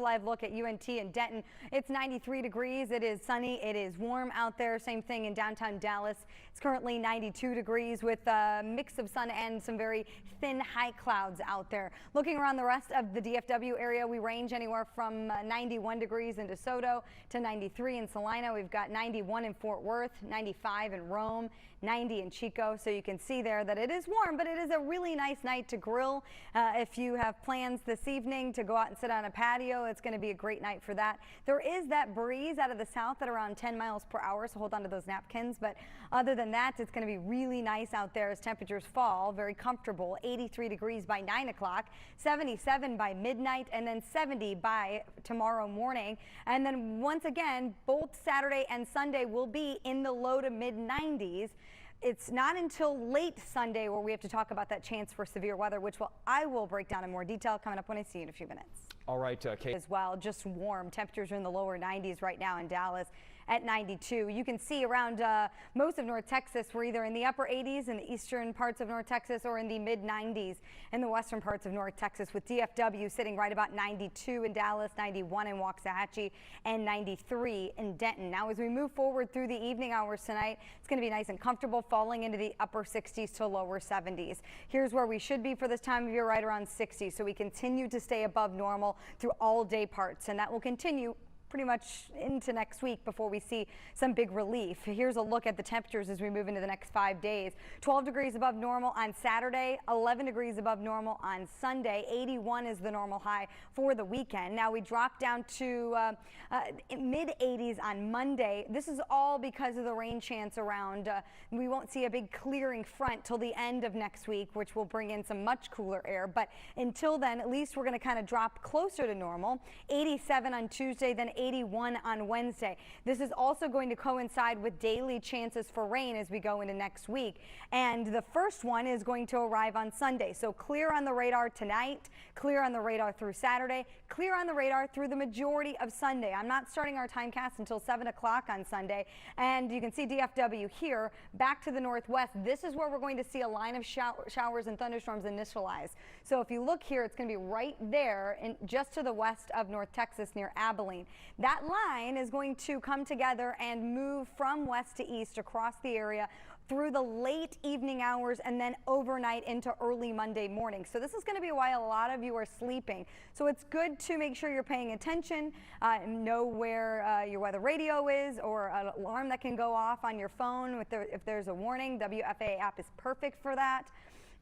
Live look at UNT and Denton. It's 93 degrees. It is sunny. It is warm out there. Same thing in downtown Dallas. It's currently 92 degrees with a mix of sun and some very thin high clouds out there. Looking around the rest of the DFW area, we range anywhere from 91 degrees in DeSoto to 93 in Salina. We've got 91 in Fort Worth, 95 in Rome, 90 in Chico. So you can see there that it is warm, but it is a really nice night to grill. If you have plans this evening to go out and sit on a patio, it's going to be a great night for that. There is that breeze out of the south at around 10 miles per hour, so hold on to those napkins. But other than that, it's going to be really nice out there as temperatures fall. Very comfortable. 83 degrees by 9 o'clock, 77 by midnight, and then 70 by tomorrow morning. And then once again, both Saturday and Sunday will be in the low to mid 90s. It's not until late Sunday where we have to talk about that chance for severe weather, which I will break down in more detail coming up when I see you in a few minutes. All right, Kate. As well, just warm. Temperatures are in the lower 90s right now in Dallas at 92. You can see around most of North Texas, we're either in the upper 80s in the eastern parts of North Texas or in the mid 90s in the western parts of North Texas, with DFW sitting right about 92 in Dallas, 91 in Waxahachie, and 93 in Denton. Now, as we move forward through the evening hours tonight, it's going to be nice and comfortable, falling into the upper 60s to lower 70s. Here's where we should be for this time of year, right around 60. So we continue to stay above normal through all day parts, and that will continue pretty much into next week before we see some big relief. Here's a look at the temperatures as we move into the next 5 days. 12 degrees above normal on Saturday, 11 degrees above normal on Sunday, 81 is the normal high for the weekend. Now we drop down to mid 80s on Monday. This is all because of the rain chance around. We won't see a big clearing front till the end of next week, which will bring in some much cooler air. But until then, at least we're going to kind of drop closer to normal. 87 on Tuesday, then 81 on Wednesday. This is also going to coincide with daily chances for rain as we go into next week. And the first one is going to arrive on Sunday. So clear on the radar tonight, clear on the radar through Saturday, clear on the radar through the majority of Sunday. I'm not starting our timecast until 7 o'clock on Sunday. And you can see DFW here back to the northwest. This is where we're going to see a line of showers and thunderstorms initialize. So if you look here, it's going to be right there just to the west of North Texas near Abilene. That line is going to come together and move from west to east across the area through the late evening hours and then overnight into early Monday morning. So this is going to be while a lot of you are sleeping. So it's good to make sure you're paying attention, know where your weather radio is or an alarm that can go off on your phone if there's a warning. WFAA app is perfect for that.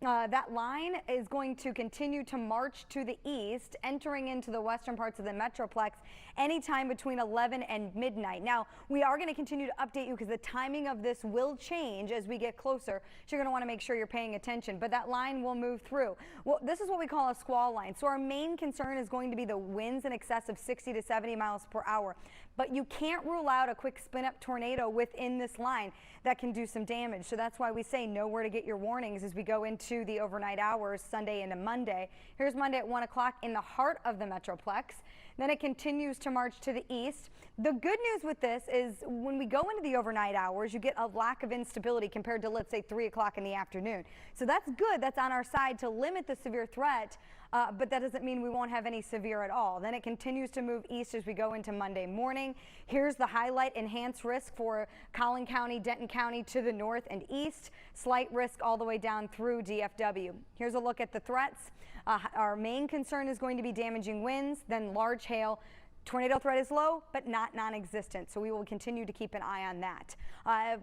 That line is going to continue to march to the east, entering into the western parts of the Metroplex anytime between 11 and midnight. Now, we are going to continue to update you because the timing of this will change as we get closer. So you're going to want to make sure you're paying attention, but that line will move through. Well, this is what we call a squall line. So our main concern is going to be the winds in excess of 60 to 70 miles per hour. But you can't rule out a quick spin-up tornado within this line that can do some damage. So that's why we say know where to get your warnings as we go into the overnight hours, Sunday into Monday. Here's Monday at 1 o'clock in the heart of the Metroplex. Then it continues to march to the east. The good news with this is when we go into the overnight hours, you get a lack of instability compared to, let's say, 3 o'clock in the afternoon. So that's good. That's on our side to limit the severe threat. But that doesn't mean we won't have any severe at all. Then it continues to move east as we go into Monday morning. Here's the highlight: enhanced risk for Collin County, Denton County to the north and east. Slight risk all the way down through DFW. Here's a look at the threats. Our main concern is going to be damaging winds, then large hail. Tornado threat is low, but not non-existent, so we will continue to keep an eye on that.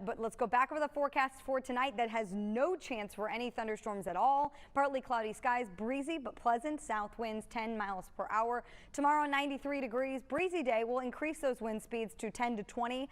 But let's go back over the forecast for tonight. That has no chance for any thunderstorms at all. Partly cloudy skies, breezy but pleasant, south winds 10 miles per hour. Tomorrow, 93 degrees, breezy day. Will increase those wind speeds to 10 to 20.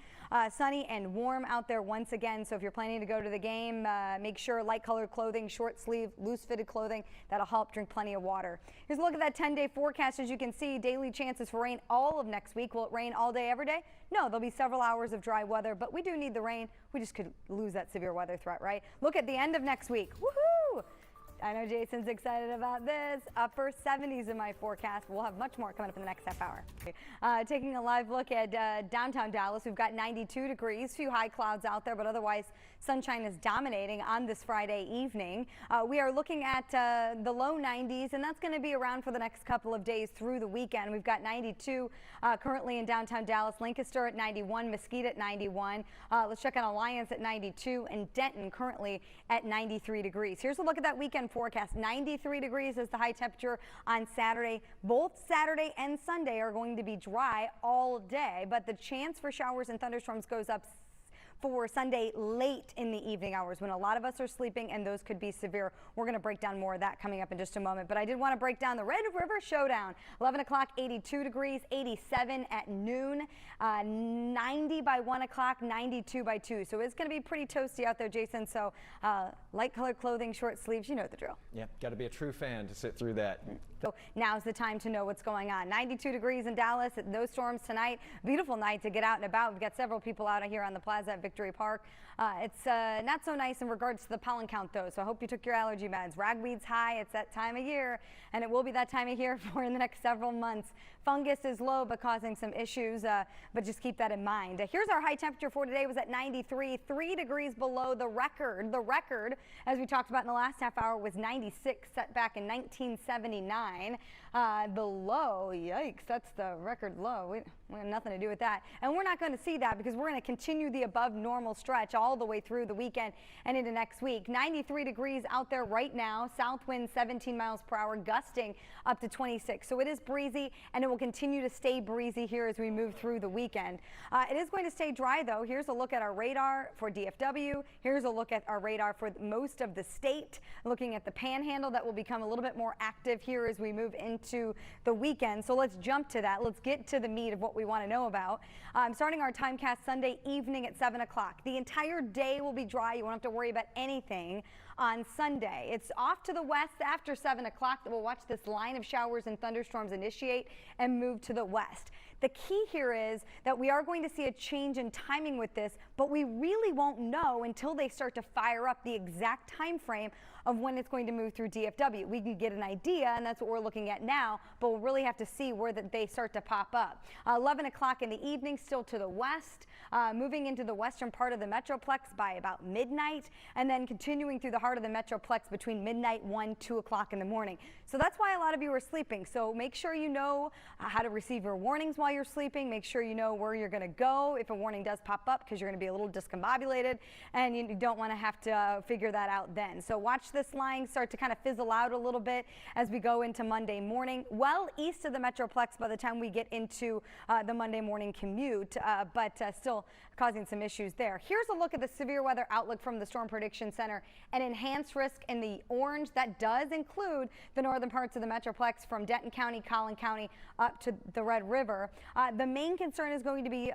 Sunny and warm out there once again, so if you're planning to go to the game, make sure light colored clothing, short sleeve, loose fitted clothing. That'll help. Drink plenty of water. Here's a look at that 10-day forecast. As you can see, daily chances for rain all of next week. Will it rain all day, every day? No, there'll be several hours of dry weather, but we do need the rain. We just could lose that severe weather threat, right? Look at the end of next week. Woohoo! I know Jason's excited about this. Upper 70s in my forecast. We'll have much more coming up in the next half hour. Taking a live look at downtown Dallas, we've got 92 degrees, few high clouds out there, but otherwise sunshine is dominating on this Friday evening. We are looking at the low 90s, and that's going to be around for the next couple of days through the weekend. We've got 92 currently in downtown Dallas, Lancaster at 91, Mesquite at 91. Let's check on Alliance at 92, and Denton currently at 93 degrees. Here's a look at that weekend forecast. 93 degrees is the high temperature on Saturday. Both Saturday and Sunday are going to be dry all day, but the chance for showers and thunderstorms goes up for Sunday late in the evening hours when a lot of us are sleeping, and those could be severe. We're going to break down more of that coming up in just a moment, but I did want to break down the Red River Showdown. 11 o'clock, 82 degrees, 87 at noon, 90 by 1 o'clock, 92 by 2. So it's going to be pretty toasty out there, Jason. So light colored clothing, short sleeves, you know the drill. Yeah, got to be a true fan to sit through that. So now's the time to know what's going on. 92 degrees in Dallas, no storms tonight. Beautiful night to get out and about. We've got several people out here on the plaza at Victory Park. It's not so nice in regards to the pollen count, though, so I hope you took your allergy meds. Ragweed's high. It's that time of year, and it will be that time of year for in the next several months. Fungus is low, but causing some issues, but just keep that in mind. Here's our high temperature for today was at 93, 3 degrees below the record. The record, as we talked about in the last half hour, was 96, set back in 1979. The low, yikes, that's the record low. We have nothing to do with that. And we're not going to see that because we're going to continue the above normal stretch all the way through the weekend and into next week. 93 degrees out there right now. South wind 17 miles per hour, gusting up to 26. So it is breezy, and it will continue to stay breezy here as we move through the weekend. It is going to stay dry, though. Here's a look at our radar for DFW. Here's a look at our radar for most of the state. Looking at the panhandle, that will become a little bit more active here as we move into the weekend. So let's jump to that. Let's get to the meat of what we want to know about. Starting our timecast Sunday evening at 7 o'clock. The entire day will be dry. You won't have to worry about anything on Sunday. It's off to the west after 7 o'clock that we'll watch this line of showers and thunderstorms initiate and move to the west. The key here is that we are going to see a change in timing with this, but we really won't know until they start to fire up the exact time frame of when it's going to move through DFW. We can get an idea, and that's what we're looking at now, but we'll really have to see where they start to pop up. 11 o'clock in the evening, still to the west, moving into the western part of the Metroplex by about midnight, and then continuing through the heart of the Metroplex between midnight, 1, 2 o'clock in the morning. So that's why a lot of you are sleeping. So make sure you know how to receive your warnings while you're sleeping. Make sure you know where you're going to go if a warning does pop up, because you're going to be a little discombobulated, and you don't want to have to figure that out then. So watch this line start to kind of fizzle out a little bit as we go into Monday morning, well east of the Metroplex by the time we get into the Monday morning commute, but still causing some issues there. Here's a look at the severe weather outlook from the Storm Prediction Center. An enhanced risk in the orange. That does include the northern parts of the Metroplex from Denton County, Collin County, up to the Red River. The main concern is going to be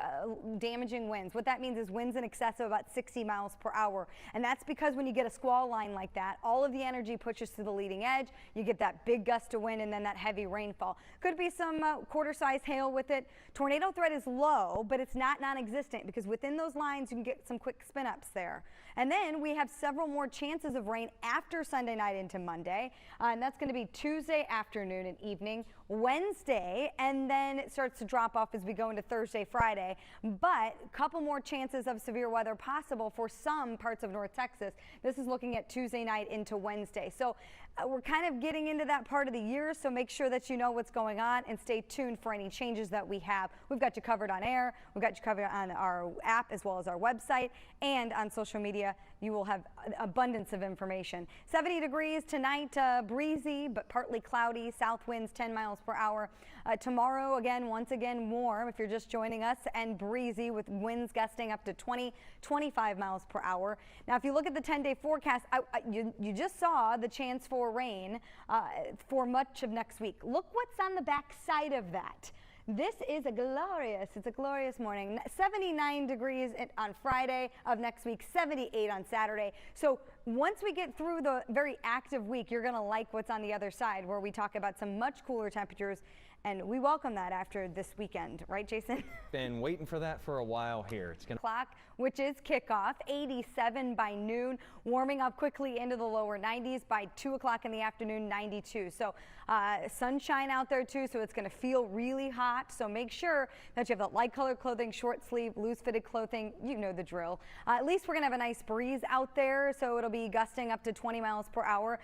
damaging winds. What that means is winds in excess of about 60 miles per hour. And that's because when you get a squall line like that, all of the energy pushes to the leading edge. You get that big gust of wind and then that heavy rainfall. Could be some quarter-size hail with it. Tornado threat is low, but it's not non-existent because within those lines you can get some quick spin-ups there. And then we have several more chances of rain after Sunday night into Monday, and that's going to be Tuesday afternoon and evening, Wednesday, and then it starts to drop off as we go into Thursday, Friday. But a couple more chances of severe weather possible for some parts of North Texas. This is looking at Tuesday night into Wednesday. So we're kind of getting into that part of the year, so make sure that you know what's going on and stay tuned for any changes that we have. We've got you covered on air, we've got you covered on our app as well as our website, and on social media. You will have abundance of information. 70 degrees tonight, breezy but partly cloudy, south winds 10 miles per hour. Tomorrow, again, once again warm if you're just joining us, and breezy with winds gusting up to 20, 25 miles per hour. Now, if you look at the 10-day forecast, you just saw the chance for rain for much of next week. Look what's on the back side of that. This is it's a glorious morning. 79 degrees on Friday of next week, 78 on Saturday. So once we get through the very active week, you're going to like what's on the other side, where we talk about some much cooler temperatures And we welcome that after this weekend, right, Jason? Been waiting for that for a while here. It's gonna Clock, which is kickoff, 87 by noon, warming up quickly into the lower 90s by 2 o'clock in the afternoon, 92. So sunshine out there too, so it's going to feel really hot. So make sure that you have the light colored clothing, short sleeve, loose fitted clothing. You know the drill. At least we're going to have a nice breeze out there, so it'll be gusting up to 20 miles per hour.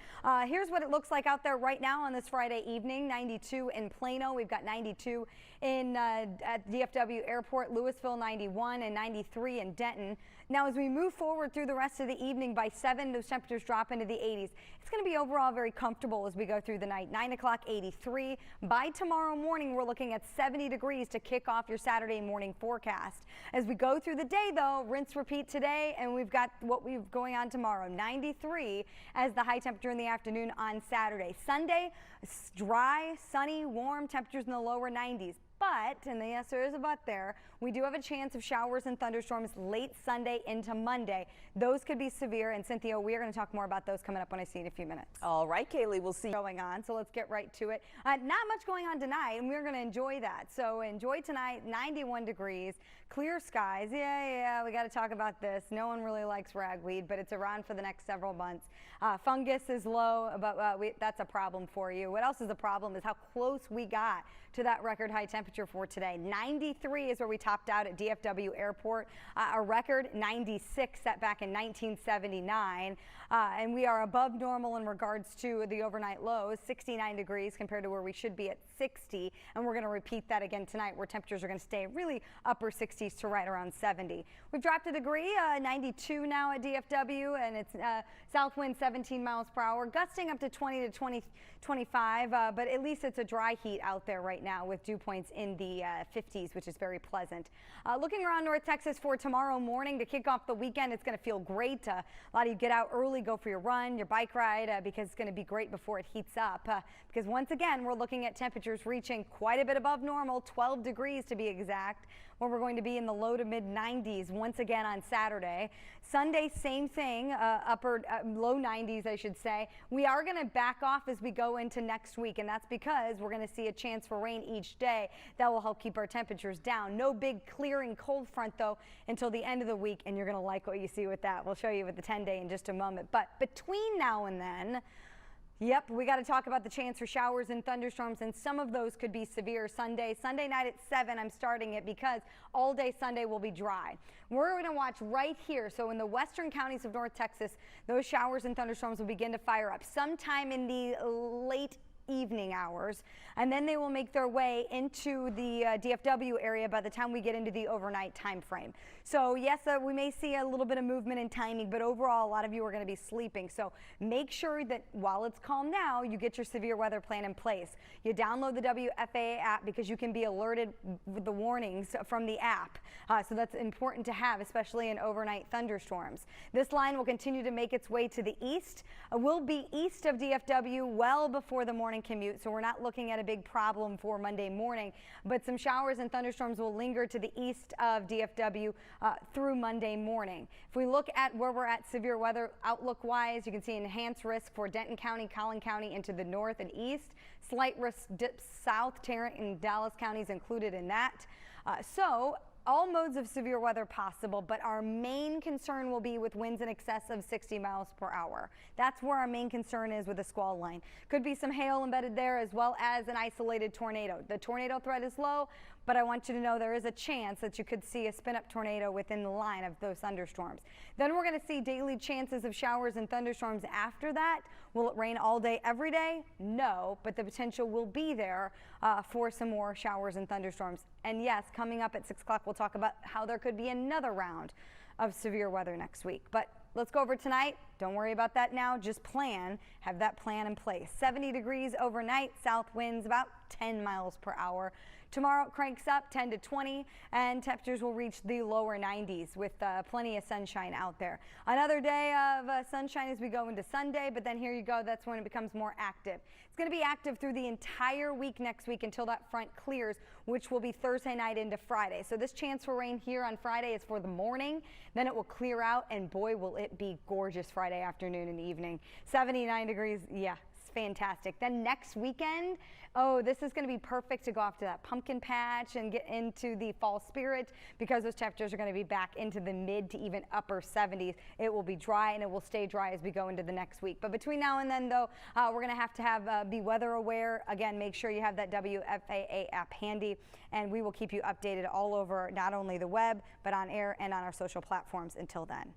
Here's what it looks like out there right now on this Friday evening. 92 in Plano. We've got 92 in at DFW Airport, Louisville 91, and 93 in Denton. Now, as we move forward through the rest of the evening, by 7, those temperatures drop into the 80s. It's going to be overall very comfortable as we go through the night. 9 o'clock, 83. By tomorrow morning, we're looking at 70 degrees to kick off your Saturday morning forecast. As we go through the day, though, rinse, repeat today, and we've got what we've going on tomorrow. 93 as the high temperature in the afternoon on Saturday. Sunday, dry, sunny, warm temperatures in the lower 90s. But, and yes, there is a but there, we do have a chance of showers and thunderstorms late Sunday into Monday. Those could be severe. And Cynthia, we are going to talk more about those coming up when I see you in a few minutes. All right, Kaylee, we'll see. Going on, so let's get right to it. Not much going on tonight, and we're going to enjoy that. So enjoy tonight, 91 degrees, clear skies. Yeah, we got to talk about this. No one really likes ragweed, but it's around for the next several months. Fungus is low, but that's a problem for you. What else is a problem is how close we got to that record high temperature for today. 93 is where we topped out at DFW Airport, a record 96 set back in 1979, and we are above normal in regards to the overnight lows, 69 degrees compared to where we should be at 60, and we're going to repeat that again tonight, where temperatures are going to stay really upper 60s to right around 70. We've dropped a degree, 92 now at DFW, and it's south wind 17 miles per hour, gusting up to 20 to 25, but at least it's a dry heat out there right now with dew points in the 50s, which is very pleasant. Looking around North Texas for tomorrow morning to kick off the weekend, it's going to feel great. A lot of you get out early, go for your run, your bike ride, because it's going to be great before it heats up. Because once again, we're looking at temperatures reaching quite a bit above normal, 12 degrees to be exact, where we're going to be in the low to mid 90s once again on Saturday. Sunday, same thing, low 90s, I should say. We are going to back off as we go into next week, and that's because we're going to see a chance for rain each day. That will help keep our temperatures down. No big clearing cold front, though, until the end of the week, and you're going to like what you see with that. We'll show you with the 10-day in just a moment. But between now and then, yep, we got to talk about the chance for showers and thunderstorms, and some of those could be severe Sunday night at 7. I'm starting it because all day Sunday will be dry. We're going to watch right here. So in the western counties of North Texas, those showers and thunderstorms will begin to fire up sometime in the late evening hours, and then they will make their way into the DFW area by the time we get into the overnight time frame. So yes, we may see a little bit of movement in timing, but overall a lot of you are going to be sleeping. So make sure that while it's calm now, you get your severe weather plan in place. You download the WFAA app because you can be alerted with the warnings from the app. So that's important to have, especially in overnight thunderstorms. This line will continue to make its way to the east. We'll be east of DFW well before the morning commute, so we're not looking at a big problem for Monday morning, but some showers and thunderstorms will linger to the east of DFW through Monday morning. If we look at where we're at severe weather outlook wise, you can see enhanced risk for Denton County, Collin County into the north and east. Slight risk dips south, Tarrant and Dallas counties included in that. So all modes of severe weather possible, but our main concern will be with winds in excess of 60 miles per hour. That's where our main concern is with the squall line. Could be some hail embedded there as well as an isolated tornado. The tornado threat is low, but I want you to know there is a chance that you could see a spin-up tornado within the line of those thunderstorms. Then we're going to see daily chances of showers and thunderstorms after that. Will it rain all day, every day? No, but the potential will be there for some more showers and thunderstorms. And yes, coming up at 6 o'clock, we'll talk about how there could be another round of severe weather next week. But let's go over tonight. Don't worry about that now. Just have that plan in place. 70 degrees overnight, south winds about 10 miles per hour. Tomorrow it cranks up 10 to 20, and temperatures will reach the lower 90s with plenty of sunshine out there. Another day of sunshine as we go into Sunday, but then here you go, that's when it becomes more active. It's going to be active through the entire week next week until that front clears, which will be Thursday night into Friday. So this chance for rain here on Friday is for the morning, then it will clear out, and boy will it be gorgeous Friday afternoon and evening. 79 degrees, yeah. fantastic. Then next weekend, oh, this is going to be perfect to go off to that pumpkin patch and get into the fall spirit, because those temperatures are going to be back into the mid to even upper 70s. It will be dry, and it will stay dry as we go into the next week. But between now and then, though, we're going to have be weather aware. Again, make sure you have that WFAA app handy, and we will keep you updated all over not only the web, but on air and on our social platforms until then.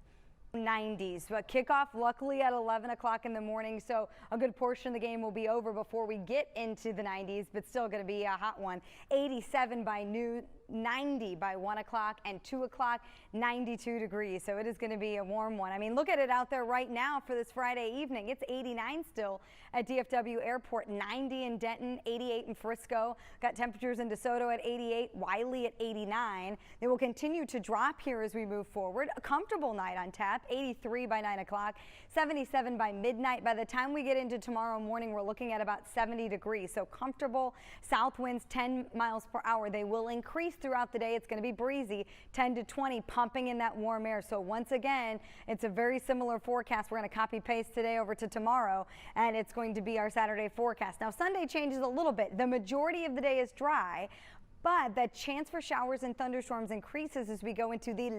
90s, but kickoff luckily at 11 o'clock in the morning, so a good portion of the game will be over before we get into the 90s, but still going to be a hot one. 87 by noon, 90 by 1 o'clock, and 2 o'clock, 92 degrees. So it is going to be a warm one. I mean, look at it out there right now for this Friday evening. It's 89 still at DFW Airport, 90 in Denton, 88 in Frisco. Got temperatures in DeSoto at 88, Wiley at 89. They will continue to drop here as we move forward. A comfortable night on tap, 83 by 9 o'clock, 77 by midnight. By the time we get into tomorrow morning, we're looking at about 70 degrees. So comfortable. South winds 10 miles per hour. They will increase throughout the day. It's going to be breezy, 10 to 20, pumping in that warm air. So once again, it's a very similar forecast. We're going to copy paste today over to tomorrow, and it's going to be our Saturday forecast. Now Sunday changes a little bit. The majority of the day is dry, but the chance for showers and thunderstorms increases as we go into the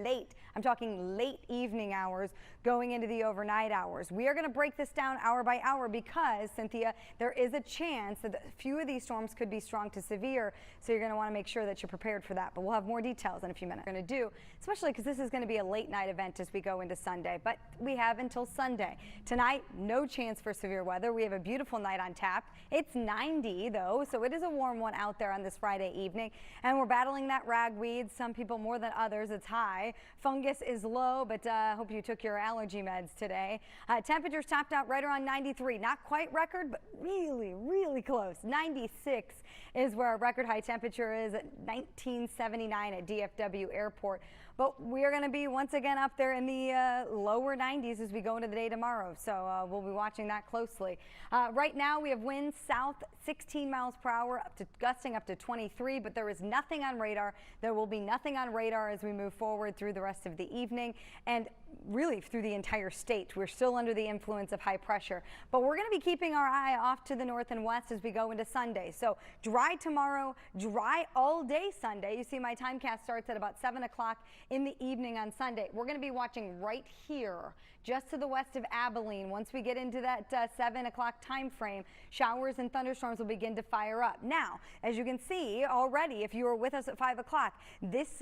I'm talking late evening hours, going into the overnight hours. We are going to break this down hour by hour because, Cynthia, there is a chance that a few of these storms could be strong to severe, so you're going to want to make sure that you're prepared for that. But we'll have more details in a few minutes. We're going to do, especially because this is going to be a late night event as we go into Sunday, but we have until Sunday. Tonight, no chance for severe weather. We have a beautiful night on tap. It's 90 though, so it is a warm one out there on this Friday evening. And we're battling that ragweed, some people more than others. It's high. Fungus is low, but I hope you took your allergy meds today. Temperatures topped out right around 93. Not quite record, but really, really close. 96 is where our record high temperature is at 1979 at DFW Airport. But we are going to be once again up there in the lower 90s as we go into the day tomorrow. So we'll be watching that closely. Right now we have winds south 16 miles per hour, gusting up to 23, but there is nothing on radar. There will be nothing on radar as we move forward through the rest of the evening and really through the entire state. We're still under the influence of high pressure, but we're going to be keeping our eye off to the north and west as we go into Sunday. So dry tomorrow, dry all day Sunday. You see my timecast starts at about 7 o'clock in the evening on Sunday. We're going to be watching right here, just to the west of Abilene. Once we get into that 7 o'clock time frame, showers and thunderstorms will begin to fire up. Now, as you can see already, if you were with us at 5 o'clock, this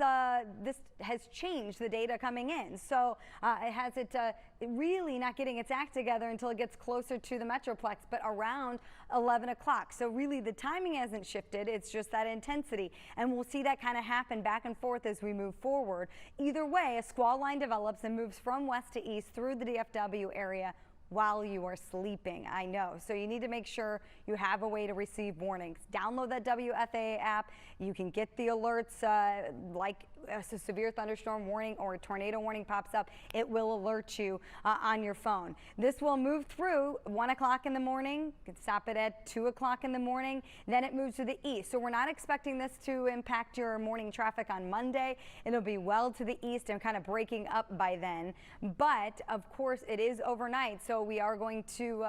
has changed the data coming in. So it has really not getting its act together until it gets closer to the Metroplex, but around 11 o'clock. So really the timing hasn't shifted. It's just that intensity. And we'll see that kind of happen back and forth as we move forward. Either way, a squall line develops and moves from west to east through the DFW area while you are sleeping. I know. So you need to make sure you have a way to receive warnings. Download that WFAA app. You can get the alerts like a severe thunderstorm warning or a tornado warning pops up. It will alert you on your phone. This will move through 1 o'clock in the morning. You can stop it at 2 o'clock in the morning. Then it moves to the east. So we're not expecting this to impact your morning traffic on Monday. It'll be well to the east and kind of breaking up by then. But of course it is overnight. So we are going to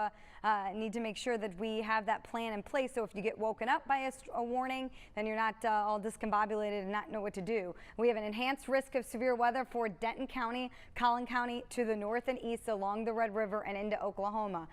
need to make sure that we have that plan in place. So if you get woken up by a warning, then you're not all discombobulated and not know what to do. We have an enhanced risk of severe weather for Denton County, Collin County to the north and east along the Red River and into Oklahoma.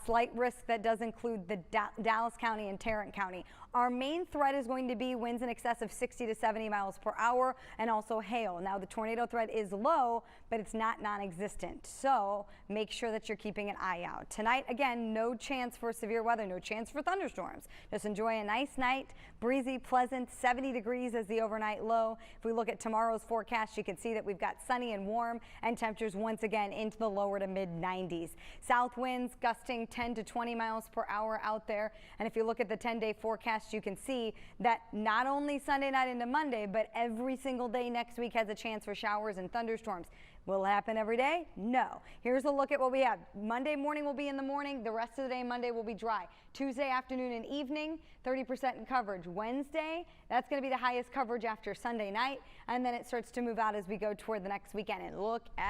Slight risk that does include the Dallas County and Tarrant County. Our main threat is going to be winds in excess of 60 to 70 miles per hour and also hail. Now the tornado threat is low, but it's not non-existent. So make sure that you're keeping an eye out. Tonight, again, no chance for severe weather, no chance for thunderstorms. Just enjoy a nice night, breezy, pleasant, 70 degrees as the overnight low. If we look at tomorrow's forecast, you can see that we've got sunny and warm and temperatures once again into the lower to mid 90s. South winds gusting 10 to 20 miles per hour out there. And if you look at the 10-day forecast, you can see that not only Sunday night into Monday, but every single day next week has a chance for showers and thunderstorms. Will it happen every day? No. Here's a look at what we have. Monday morning will be in the morning. The rest of the day, Monday, will be dry. Tuesday afternoon and evening, 30% in coverage. Wednesday, that's going to be the highest coverage after Sunday night. And then it starts to move out as we go toward the next weekend. And look at